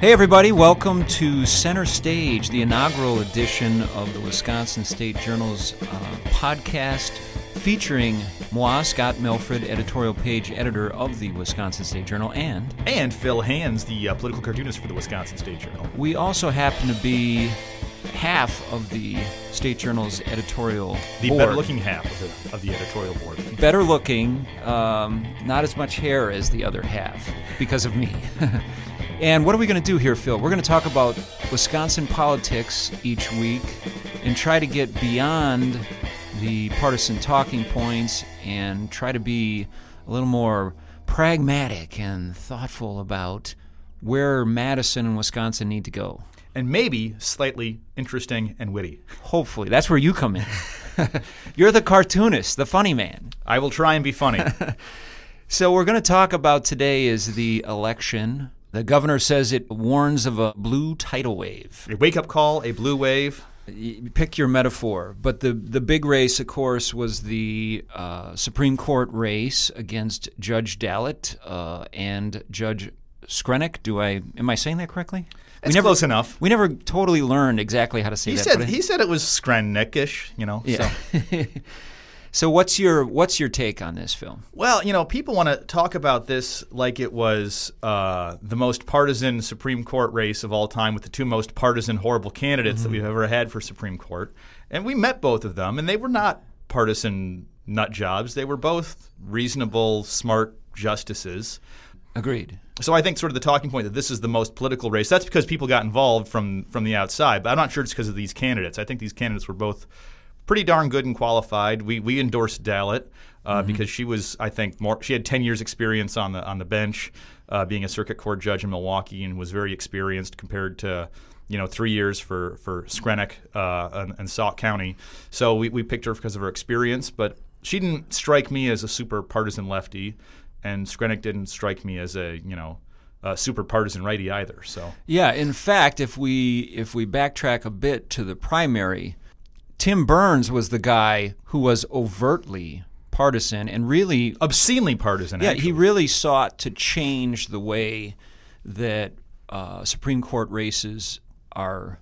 Hey everybody, welcome to Center Stage, the inaugural edition of the Wisconsin State Journal's podcast featuring moi, Scott Milfred, editorial page editor of the Wisconsin State Journal, and Phil Hands, the political cartoonist for the Wisconsin State Journal. We also happen to be half of the State Journal's editorial board. The better-looking half of the editorial board. Better looking, not as much hair as the other half, because of me. And what are we going to do here, Phil? We're going to talk about Wisconsin politics each week and try to get beyond the partisan talking points and try to be a little more pragmatic and thoughtful about where Madison and Wisconsin need to go. And maybe slightly interesting and witty. Hopefully. That's where you come in. You're the cartoonist, the funny man. I will try and be funny. So we're going to talk about today is the election. The governor says it warns of a blue tidal wave. A wake-up call, a blue wave. Pick your metaphor. But the big race, of course, was the Supreme Court race against Judge Dallet and Judge Skrenik. Am I saying that correctly? It's close enough. We never totally learned exactly how to say that. He said it was Skrenik-ish, Yeah. So. So what's your take on this, Phil? Well, people want to talk about this like it was the most partisan Supreme Court race of all time with the two most partisan, horrible candidates that we've ever had for Supreme Court. And we met both of them, and they were not partisan nut jobs. They were both reasonable, smart justices. Agreed. So I think sort of the talking point that this is the most political race, that's because people got involved from the outside. But I'm not sure it's because of these candidates. I think these candidates were both pretty darn good and qualified. We endorsed Dallet because she was, I think, she had 10 years experience on the bench, being a circuit court judge in Milwaukee, and was very experienced compared to 3 years for Skrenik and Sauk County. So we picked her because of her experience, but she didn't strike me as a super partisan lefty, and Skrenik didn't strike me as a super partisan righty either. So yeah, in fact, if we backtrack a bit to the primary, Tim Burns was the guy who was overtly partisan and really obscenely partisan. Yeah, actually. He really sought to change the way that Supreme Court races are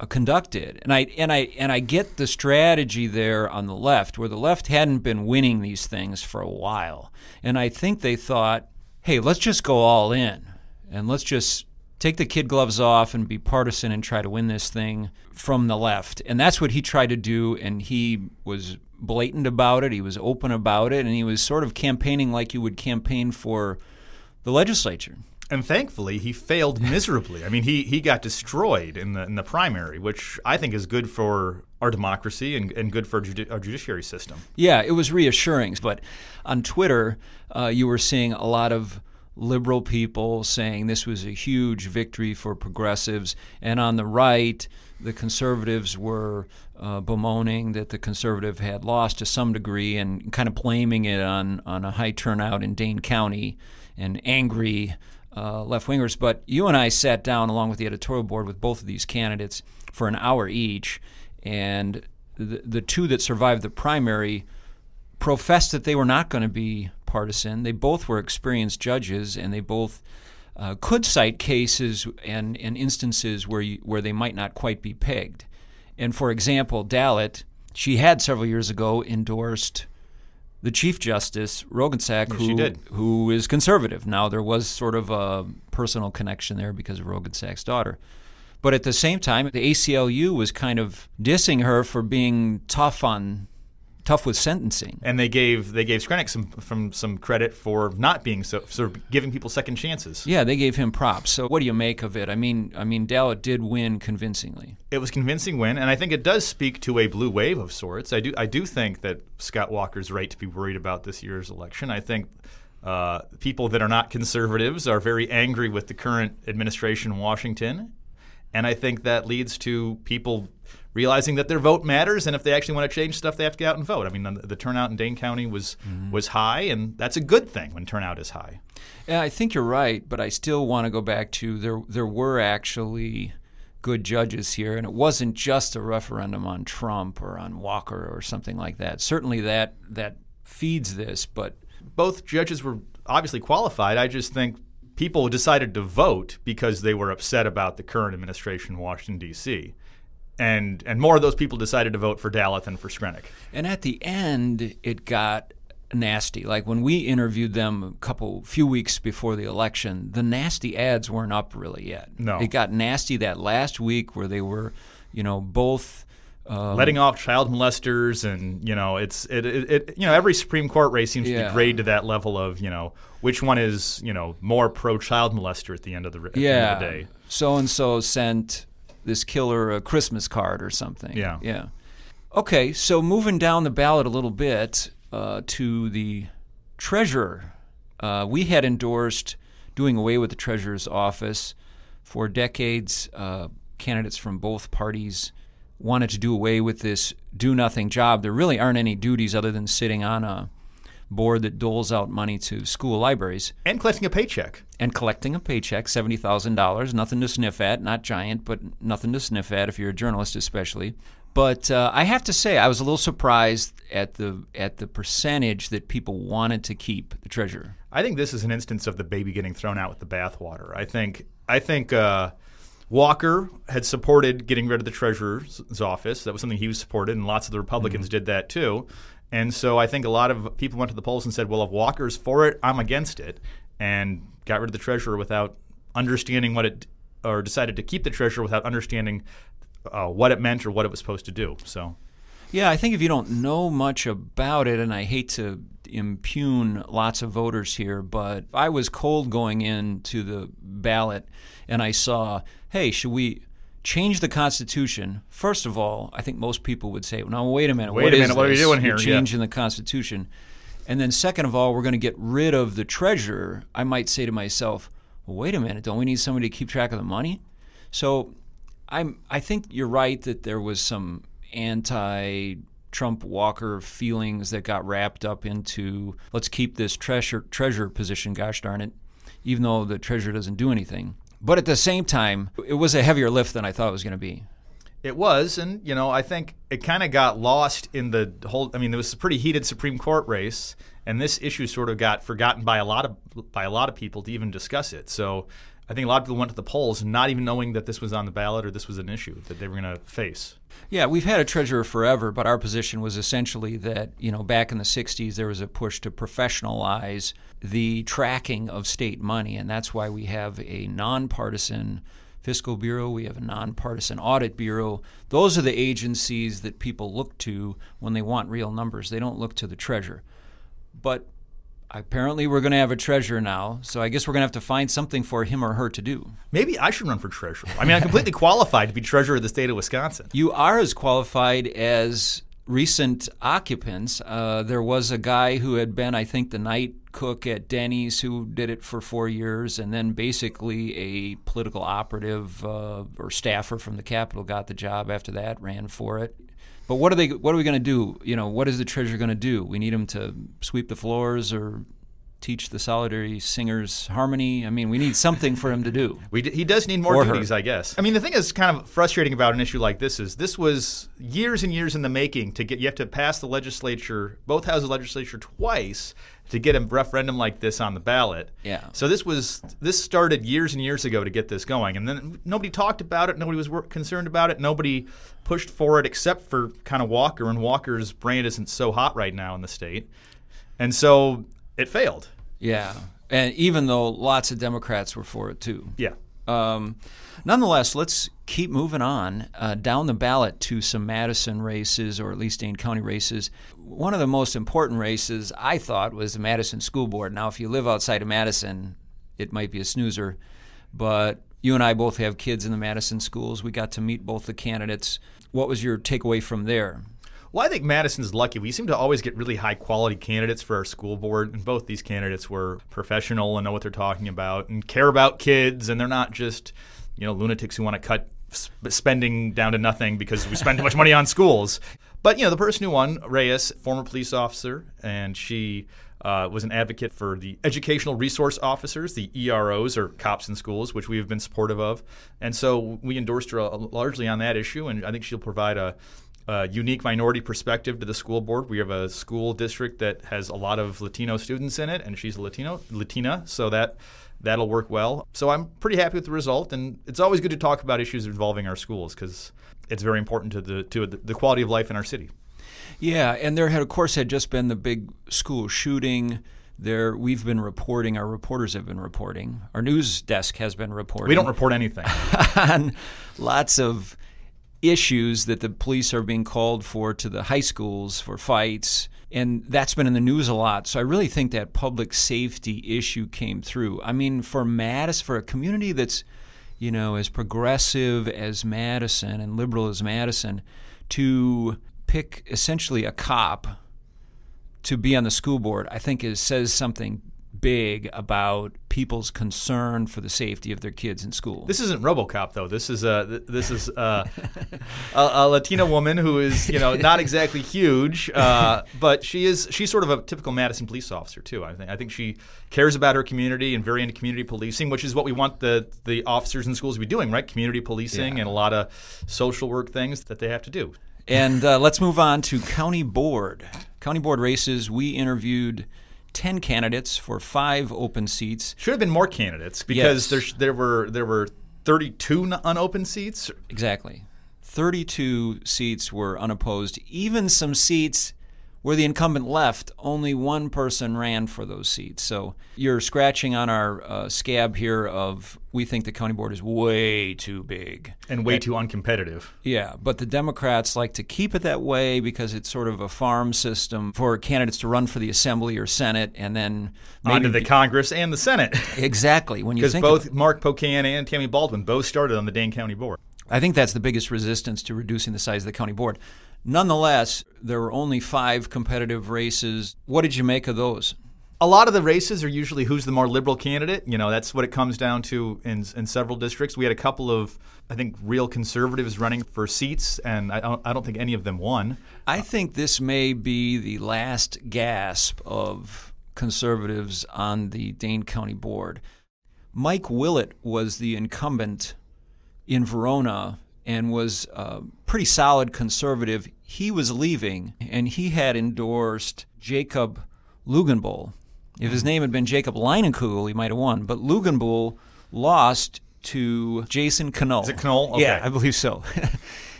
conducted. And I get the strategy there on the left, where the left hadn't been winning these things for a while. And I think they thought, hey, let's just go all in and let's just take the kid gloves off and be partisan and try to win this thing from the left. And that's what he tried to do, and he was blatant about it. He was open about it, and he was sort of campaigning like you would campaign for the legislature. And thankfully, he failed miserably. I mean, he got destroyed in the primary, which I think is good for our democracy and good for our judiciary system. Yeah, it was reassuring. But on Twitter, you were seeing a lot of liberal people saying this was a huge victory for progressives, and on the right, the conservatives were bemoaning that the conservative had lost to some degree and kind of blaming it on a high turnout in Dane County and angry left-wingers. But you and I sat down along with the editorial board with both of these candidates for an hour each, and the two that survived the primary professed that they were not going to be partisan. They both were experienced judges, and they both could cite cases and instances where they might not quite be pegged. And for example, Dallet, she had several years ago endorsed the Chief Justice, Roggensack, who is conservative. Now, there was sort of a personal connection there because of Roggensack's daughter. But at the same time, the ACLU was kind of dissing her for being tough with sentencing. And they gave Skrenik some credit for not being sort of giving people second chances. Yeah, they gave him props. So what do you make of it? I mean, Dallet did win convincingly. It was a convincing win, and I think it does speak to a blue wave of sorts. I do think that Scott Walker's right to be worried about this year's election. I think people that are not conservatives are very angry with the current administration in Washington, and I think that leads to people realizing that their vote matters, and if they actually want to change stuff, they have to get out and vote. I mean, the turnout in Dane County was high, and that's a good thing when turnout is high. Yeah, I think you're right, but I still want to go back to there were actually good judges here, and it wasn't just a referendum on Trump or on Walker or something like that. Certainly that feeds this, but both judges were obviously qualified. I just think people decided to vote because they were upset about the current administration in Washington, D.C. And more of those people decided to vote for Dallet than for Skrenik. And at the end, it got nasty. Like when we interviewed them few weeks before the election, the nasty ads weren't up really yet. No. It got nasty that last week where they were, both letting off child molesters, and every Supreme Court race seems to degrade to that level of which one is more pro child molester at the end of the day. So and so sent this killer a Christmas card or something. Yeah. Okay, so moving down the ballot a little bit to the treasurer, we had endorsed doing away with the treasurer's office for decades. Candidates from both parties wanted to do away with this do-nothing job. There really aren't any duties other than sitting on a board that doles out money to school libraries. And collecting a paycheck. $70,000, nothing to sniff at, not giant, but nothing to sniff at if you're a journalist especially. But I have to say, I was a little surprised at the percentage that people wanted to keep the treasurer. I think this is an instance of the baby getting thrown out with the bathwater. I think Walker had supported getting rid of the treasurer's office. That was something he was supported, and lots of the Republicans did that too. And so I think a lot of people went to the polls and said, well, if Walker's for it, I'm against it, and got rid of the treasurer without understanding or decided to keep the treasurer without understanding what it meant or what it was supposed to do. So, yeah, I think if you don't know much about it, and I hate to impugn lots of voters here, but I was cold going into the ballot, and I saw, hey, should we change the Constitution? First of all, I think most people would say, "No, wait a minute, what are we doing here? You're changing the Constitution." And then second of all, we're going to get rid of the treasurer. I might say to myself, well, wait a minute, don't we need somebody to keep track of the money? So I think you're right that there was some anti-Trump Walker feelings that got wrapped up into, let's keep this treasurer position, gosh darn it, even though the treasurer doesn't do anything. But at the same time, it was a heavier lift than I thought it was going to be. It was, and I think it kind of got lost in the whole. I mean, there was a pretty heated Supreme Court race, and this issue sort of got forgotten by a lot of people to even discuss it. So I think a lot of people went to the polls not even knowing that this was on the ballot or this was an issue that they were going to face. Yeah, we've had a treasurer forever, but our position was essentially that, back in the 60s there was a push to professionalize the tracking of state money, and that's why we have a nonpartisan Fiscal Bureau, we have a nonpartisan Audit Bureau. Those are the agencies that people look to when they want real numbers. They don't look to the treasurer. But apparently we're going to have a treasurer now, so I guess we're going to have to find something for him or her to do. Maybe I should run for treasurer. I mean, I'm completely qualified to be treasurer of the state of Wisconsin. You are as qualified as recent occupants. There was a guy who had been, I think, the night cook at Denny's who did it for 4 years, and then basically a political operative or staffer from the Capitol got the job after that, ran for it. But what are we going to do? What is the treasurer going to do? We need him to sweep the floors or teach the Solidarity Singers harmony? I mean, we need something for him to do. He does need more duties, I guess. I mean, the thing that's kind of frustrating about an issue like this is this was years and years in the making to get. You have to pass the legislature, both houses of the legislature twice, to get a referendum like this on the ballot. Yeah. So this started years and years ago to get this going, and then nobody talked about it. Nobody was concerned about it. Nobody pushed for it except for kind of Walker, and Walker's brand isn't so hot right now in the state, and so it failed. Yeah, and even though lots of Democrats were for it too. Yeah. Nonetheless, let's keep moving on down the ballot to some Madison races, or at least Dane County races. One of the most important races, I thought, was the Madison School Board. Now, if you live outside of Madison, it might be a snoozer, but you and I both have kids in the Madison schools. We got to meet both the candidates. What was your takeaway from there? Well, I think Madison's lucky. We seem to always get really high-quality candidates for our school board, and both these candidates were professional and know what they're talking about and care about kids, and they're not just, lunatics who want to cut spending down to nothing because we spend too much money on schools. But, the person who won, Reyes, former police officer, and she was an advocate for the educational resource officers, the EROs, or cops in schools, which we have been supportive of. And so we endorsed her largely on that issue, and I think she'll provide a a unique minority perspective to the school board. We have a school district that has a lot of Latino students in it, and she's a Latina, so that'll work well. So I'm pretty happy with the result, and it's always good to talk about issues involving our schools because it's very important to the quality of life in our city. Yeah, and there of course had just been the big school shooting. We've been reporting, our reporters have been reporting, our news desk has been reporting. We don't report anything. On lots of issues that the police are being called for to the high schools for fights, and that's been in the news a lot. So I really think that public safety issue came through. I mean, for Madison, for a community that's, as progressive as Madison and liberal as Madison, to pick essentially a cop to be on the school board, I think says something big about people's concern for the safety of their kids in school. This isn't RoboCop, though. This is a Latina woman who is not exactly huge, but she's sort of a typical Madison police officer too. I think she cares about her community and very into community policing, which is what we want the officers in schools to be doing, right? Community policing and a lot of social work things that they have to do. And let's move on to county board. County board races, we interviewed 10 candidates for 5 open seats. Should have been more candidates because there were 32 unopened seats. Exactly. 32 seats were unopposed. Even some seats where the incumbent left, only one person ran for those seats. So you're scratching on our scab here of we think the county board is way too big. And way too uncompetitive. Yeah, but the Democrats like to keep it that way because it's sort of a farm system for candidates to run for the Assembly or Senate and then maybe onto the Congress and the Senate. Exactly. Because both Mark Pocan and Tammy Baldwin both started on the Dane County Board. I think that's the biggest resistance to reducing the size of the county board. Nonetheless, there were only 5 competitive races. What did you make of those? A lot of the races are usually who's the more liberal candidate. That's what it comes down to in several districts. We had a couple of, I think, real conservatives running for seats, and I don't think any of them won. I think this may be the last gasp of conservatives on the Dane County Board. Mike Willett was the incumbent in Verona and was a pretty solid conservative. He was leaving, and he had endorsed Jacob Lugenbull. If his name had been Jacob Leinenkugel, he might have won. But Lugenbull lost to Jason Knoll. Is it Knoll? Okay. Yeah, I believe so.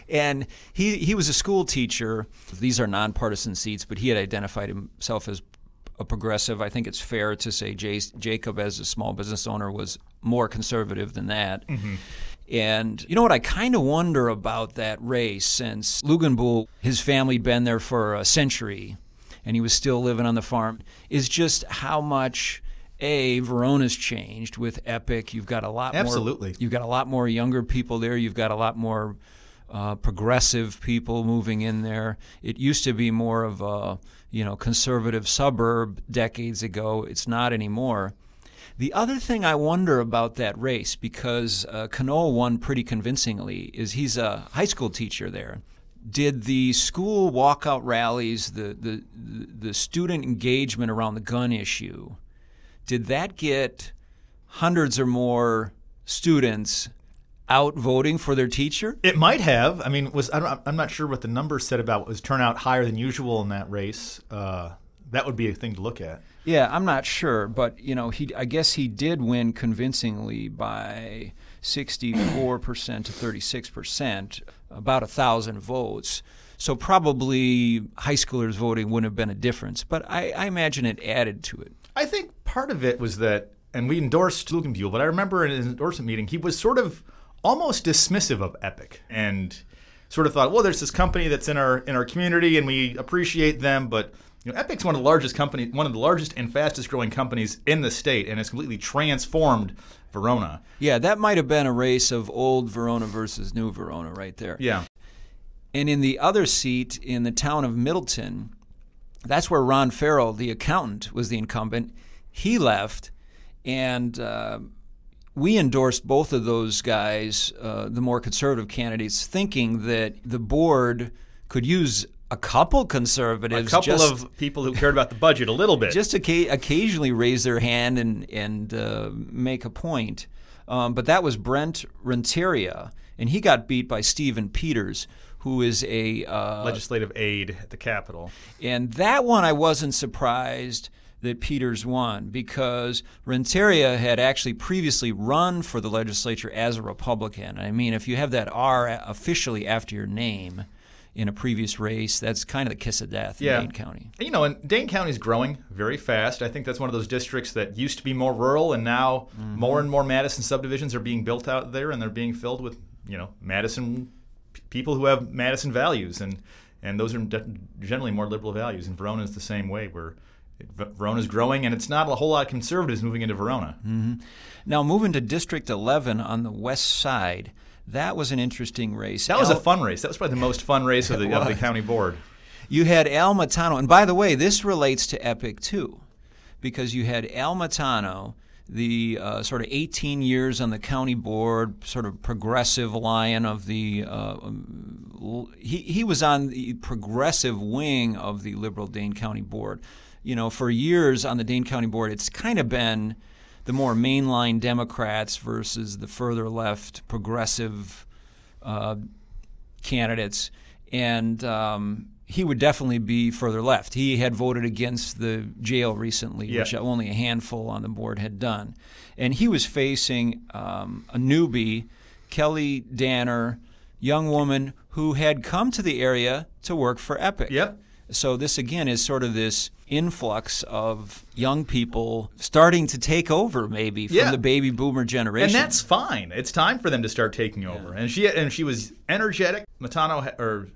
And he was a school teacher. These are nonpartisan seats, but he had identified himself as a progressive. I think it's fair to say Jacob, as a small business owner, was more conservative than that. Mm-hmm. And you know what I kind of wonder about that race, since Lugenbull, his family had been there for a century and he was still living on the farm, is just how much Verona's changed with Epic. You've got a lot Absolutely. You've got a lot more younger people there. You've got a lot more progressive people moving in there. It used to be more of a conservative suburb decades ago. It's not anymore. The other thing I wonder about that race, because Knoll won pretty convincingly, is he's a high school teacher there. Did the school walkout rallies, the student engagement around the gun issue, did that get hundreds or more students out voting for their teacher? It might have. I mean, I'm not sure what the numbers said about was turnout higher than usual in that race. That would be a thing to look at. Yeah, I'm not sure, but I guess he did win convincingly by 64% to 36%, about 1,000 votes. So probably high schoolers voting wouldn't have been a difference, but I imagine it added to it. I think part of it was that, and we endorsed Lugenbull, but I remember in his endorsement meeting, he was sort of almost dismissive of Epic and sort of thought, well, there's this company that's in our community and we appreciate them, but Epic's one of the largest and fastest growing companies in the state, and it's completely transformed Verona. Yeah, that might have been a race of old Verona versus new Verona right there. Yeah. And in the other seat in the town of Middleton, that's where Ron Farrell, the accountant, was the incumbent. He left, and we endorsed both of those guys, the more conservative candidates, thinking that the board could use a couple conservatives, of people who cared about the budget a little bit, just occasionally raise their hand and make a point. But that was Brent Renteria, and he got beat by Stephen Peters, who is a legislative aide at the Capitol. And that one I wasn't surprised that Peters won, because Renteria had actually previously run for the legislature as a Republican. I mean, if you have that R officially after your name in a previous race, that's kind of the kiss of death in Dane County. You know, and Dane County is growing very fast. I think that's one of those districts that used to be more rural, and now more and more Madison subdivisions are being built out there, and they're being filled with, you know, Madison people who have Madison values, and those are generally more liberal values. And Verona is the same way, where Verona's growing, and it's not a whole lot of conservatives moving into Verona. Now, moving to District 11 on the west side, that was an interesting race. That was a fun race. That was probably the most fun race of the county board. You had Al Matano, and by the way, this relates to Epic too, because you had Al Matano, the sort of 18 years on the county board, sort of progressive lion of the he was on the progressive wing of the liberal Dane County board. You know, for years on the Dane County board, it's kind of been the more mainline Democrats versus the further left progressive candidates, and he would definitely be further left. He had voted against the jail recently, which only a handful on the board had done. And he was facing a newbie, Kelly Danner, young woman who had come to the area to work for Epic. So this, again, is sort of this influx of young people starting to take over, maybe, from the baby boomer generation. And that's fine. It's time for them to start taking over. And she was energetic. Matano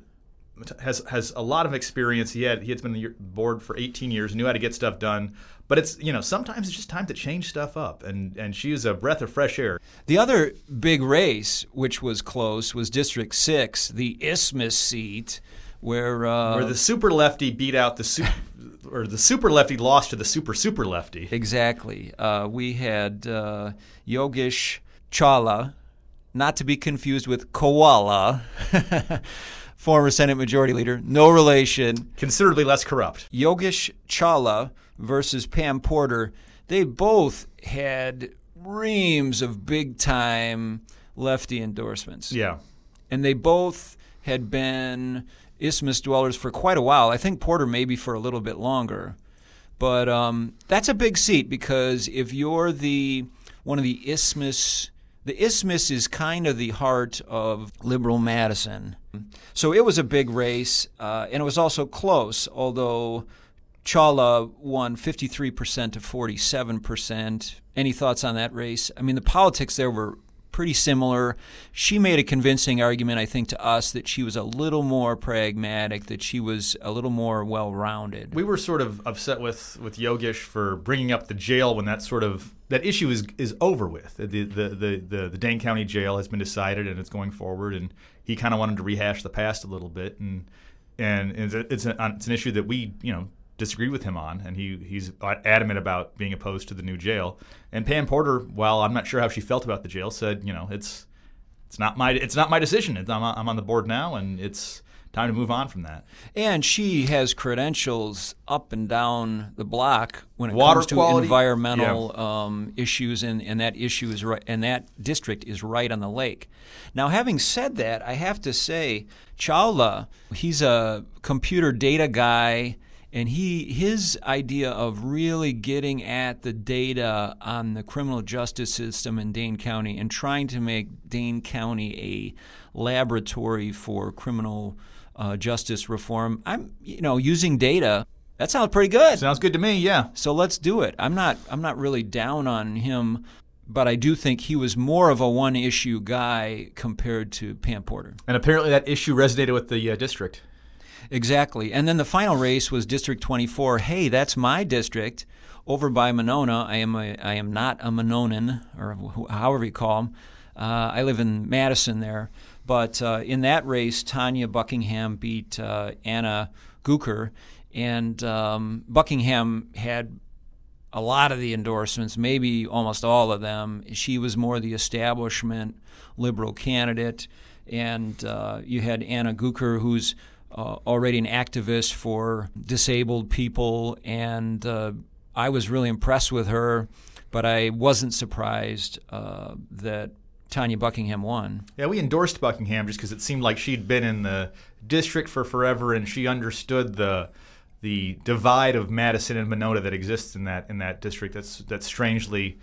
has a lot of experience. He had been on the board for 18 years, knew how to get stuff done. But it's, you know, sometimes it's just time to change stuff up, and she is a breath of fresh air. The other big race, which was close, was District 6, the Isthmus seat, where the super lefty beat out the super lefty lost to the super lefty. Exactly. We had Yogesh Chawla, not to be confused with Koala, former Senate Majority Leader, no relation. Considerably less corrupt. Yogesh Chawla versus Pam Porter. They both had reams of big-time lefty endorsements. Yeah. And they both had been Isthmus dwellers for quite a while. I think Porter maybe for a little bit longer. But that's a big seat, because if you're one of the Isthmus is kind of the heart of liberal Madison. So it was a big race, and it was also close, although Chawla won 53% to 47%. Any thoughts on that race? I mean, the politics there were pretty similar. She made a convincing argument, I think, to us that she was a little more pragmatic, that she was a little more well-rounded. We were sort of upset with Yogesh for bringing up the jail when that issue is over with. The Dane County jail has been decided and it's going forward, and he kind of wanted to rehash the past a little bit, and it's an issue that we disagree with him on, and he's adamant about being opposed to the new jail. And Pam Porter, while I'm not sure how she felt about the jail, said, it's not my decision. I'm on the board now, and it's time to move on from that. And she has credentials up and down the block when it Water comes to quality, environmental issues, and that issue is right, and that district is right on the lake. Now, having said that, I have to say, Chawla, he's a computer data guy. And his idea of really getting at the data on the criminal justice system in Dane County and trying to make Dane County a laboratory for criminal justice reform, using data, that sounds pretty good. Sounds good to me, yeah. So let's do it. I'm not really down on him, but I do think he was more of a one-issue guy compared to Pam Porter. And apparently that issue resonated with the district. Exactly. And then the final race was District 24. Hey, that's my district over by Monona. I am not a Mononan, or however you call them. I live in Madison there. But in that race, Tanya Buckingham beat Anna Guker. And Buckingham had a lot of the endorsements, maybe almost all of them. She was more the establishment liberal candidate. And you had Anna Guker, who's already an activist for disabled people, and I was really impressed with her, but I wasn't surprised that Tanya Buckingham won. Yeah, we endorsed Buckingham just because it seemed like she'd been in the district for forever, and she understood the divide of Madison and Monona that exists in that district. That strangely,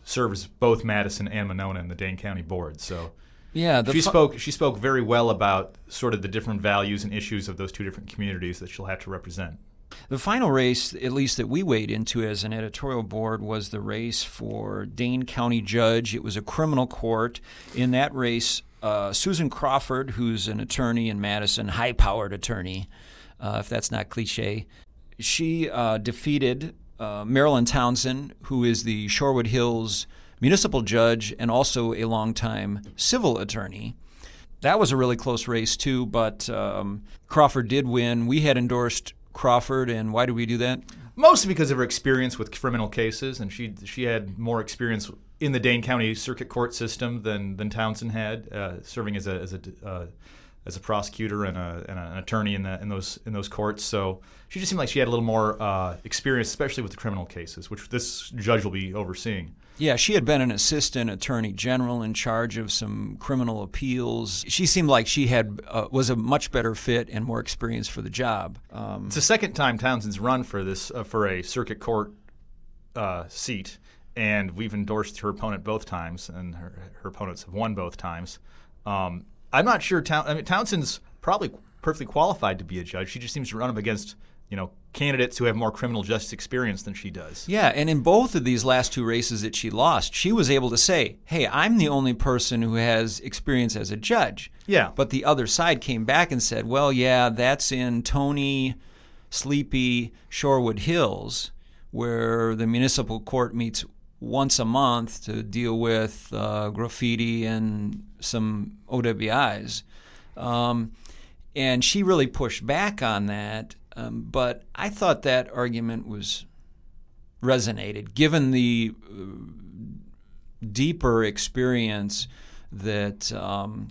serves both Madison and Monona in the Dane County Board. So yeah, she spoke very well about sort of the different values and issues of those two different communities that she'll have to represent. The final race, at least that we weighed into as an editorial board, was the race for Dane County Judge. It was a criminal court. In that race, Susan Crawford, who's an attorney in Madison, high-powered attorney, if that's not cliche, she defeated Marilyn Townsend, who is the Shorewood Hills municipal judge and also a longtime civil attorney. That was a really close race, too, but Crawford did win. We had endorsed Crawford, and why did we do that? Mostly because of her experience with criminal cases, and she had more experience in the Dane County Circuit Court system than Townsend had, serving as a prosecutor and an attorney in those courts. So she just seemed like she had a little more experience, especially with the criminal cases, which this judge will be overseeing. Yeah, she had been an assistant attorney general in charge of some criminal appeals. She seemed like she was a much better fit and more experience for the job. It's the second time Townsend's run for this for a circuit court seat, and we've endorsed her opponent both times, and her opponents have won both times. I'm not sure. Townsend's probably perfectly qualified to be a judge. She just seems to run up against candidates who have more criminal justice experience than she does. Yeah, and in both of these last two races that she lost, she was able to say, hey, I'm the only person who has experience as a judge. Yeah. But the other side came back and said, well, yeah, that's in Tony, sleepy Shorewood Hills, where the municipal court meets once a month to deal with graffiti and some OWIs. And she really pushed back on that. But I thought that argument resonated, given the deeper experience that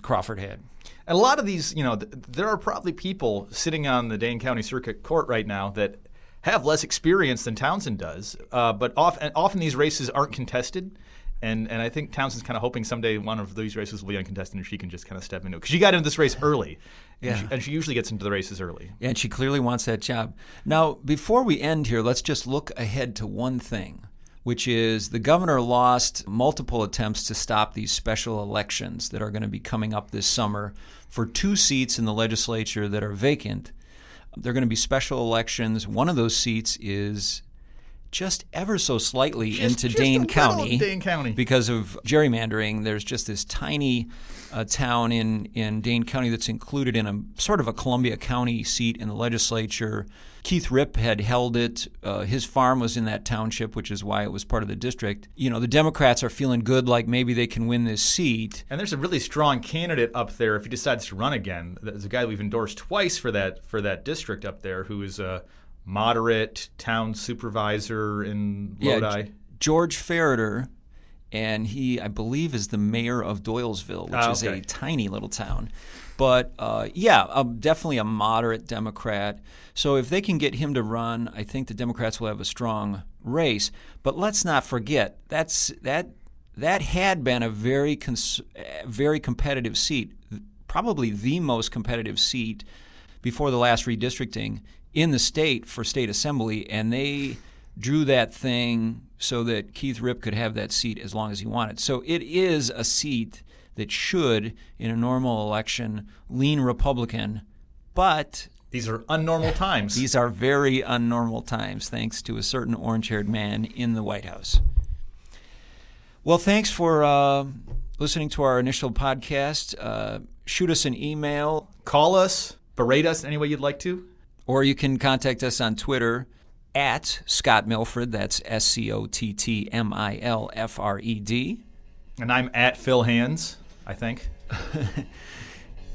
Crawford had. And a lot of these, there are probably people sitting on the Dane County Circuit Court right now that have less experience than Townsend does. But often these races aren't contested. And I think Townsend's kind of hoping someday one of these races will be uncontested and she can just kind of step into it. Because she got into this race early. Yeah. And she usually gets into the races early. Yeah, and she clearly wants that job. Now, before we end here, let's just look ahead to one thing, which is the governor lost multiple attempts to stop these special elections that are going to be coming up this summer for 2 seats in the legislature that are vacant. They're going to be special elections. One of those seats is just ever so slightly into Dane County because of gerrymandering. There's just this tiny town in Dane County that's included in a sort of a Columbia County seat in the legislature. Keith Ripp had held it. His farm was in that township, which is why it was part of the district. The Democrats are feeling good, like maybe they can win this seat. And there's a really strong candidate up there if he decides to run again. There's a guy we've endorsed twice for that district up there who is a moderate town supervisor in Lodi. Yeah, George Ferreter, and he, I believe, is the mayor of Doylesville, which is a tiny little town. But, definitely a moderate Democrat. So if they can get him to run, I think the Democrats will have a strong race. But let's not forget, that had been a very competitive seat, probably the most competitive seat before the last redistricting in the state for state assembly, and they drew that thing so that Keith Ripp could have that seat as long as he wanted. So it is a seat that should, in a normal election, lean Republican, but these are unnormal times. These are very unnormal times, thanks to a certain orange-haired man in the White House. Well, thanks for listening to our initial podcast. Shoot us an email. Call us, berate us any way you'd like to. Or you can contact us on Twitter at Scott Milfred. That's SCOTTMILFRED. And I'm at Phil Hands, I think.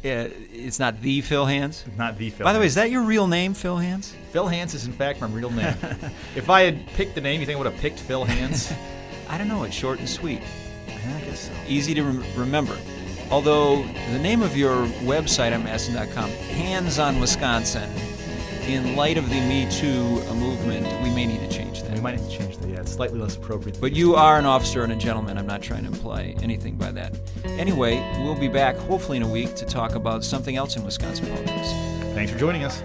It's not the Phil Hands? Not the Phil By the way, Hands. is that your real name, Phil Hands? Phil Hands is, in fact, my real name. If I had picked the name, you think I would have picked Phil Hands? I don't know. It's short and sweet. Yeah, I guess so. Easy to remember. Although the name of your website on madison.com, Hands on Wisconsin, in light of the Me Too movement, we may need to change that. We might need to change that. Yeah, it's slightly less appropriate. But you are an officer and a gentleman. I'm not trying to imply anything by that. Anyway, we'll be back hopefully in a week to talk about something else in Wisconsin politics. Thanks for joining us.